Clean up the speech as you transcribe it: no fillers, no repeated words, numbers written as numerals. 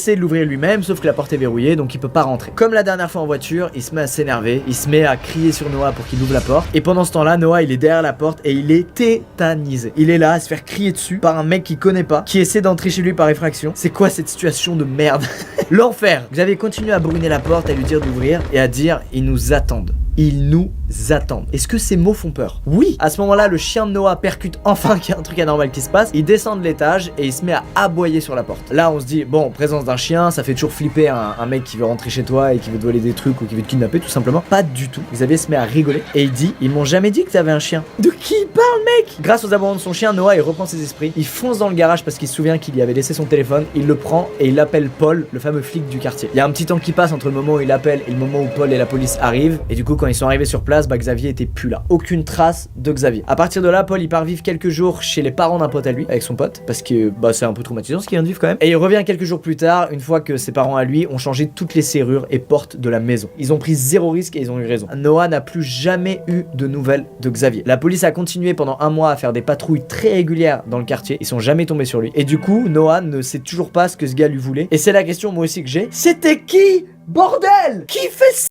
essaie de l'ouvrir lui-même, sauf que la porte est verrouillée, donc il peut pas rentrer. Comme la dernière fois en voiture, il se met à s'énerver, il se met à crier sur Noah pour qu'il ouvre la porte. Et pendant ce temps-là, Noah il est derrière la porte et il est tétanisé. Il est là à se faire crier dessus par un mec qu'il connaît pas, qui essaie d'entrer chez lui par effraction. C'est quoi cette situation de merde? L'enfer. Xavier continue à brûler la porte, à lui dire d'ouvrir et à dire ils nous attendent. Ils nous attendent. Est-ce que ces mots font peur? Oui. À ce moment-là, le chien de Noah percute enfin qu'il y a un truc anormal qui se passe. Il descend de l'étage et il se met à aboyer sur la porte. Là, on se dit, bon, présence d'un chien, ça fait toujours flipper un mec qui veut rentrer chez toi et qui veut te voler des trucs ou qui veut te kidnapper, tout simplement. Pas du tout. Xavier se met à rigoler et il dit, ils m'ont jamais dit que t'avais un chien. De qui il parle, mec? Grâce aux aboiements de son chien, Noah, il reprend ses esprits. Il fonce dans le garage parce qu'il se souvient qu'il y avait laissé son téléphone. Il le prend et il appelle Paul, le fameux flic du quartier. Il y a un petit temps qui passe entre le moment où il appelle et le moment où Paul et la police arrivent. Et du coup, quand ils sont arrivés sur place, Xavier était plus là. Aucune trace de Xavier. À partir de là, Paul il part vivre quelques jours chez les parents d'un pote à lui, avec son pote, parce que c'est un peu traumatisant ce qu'il vient de vivre quand même. Et il revient quelques jours plus tard, une fois que ses parents à lui ont changé toutes les serrures et portes de la maison. Ils ont pris zéro risque et ils ont eu raison. Noah n'a plus jamais eu de nouvelles de Xavier. La police a continué pendant un mois à faire des patrouilles très régulières dans le quartier. Ils sont jamais tombés sur lui. Et du coup, Noah ne sait toujours pas ce que ce gars lui voulait. Et c'est la question moi aussi que j'ai. C'était qui, bordel? Qui fait ça?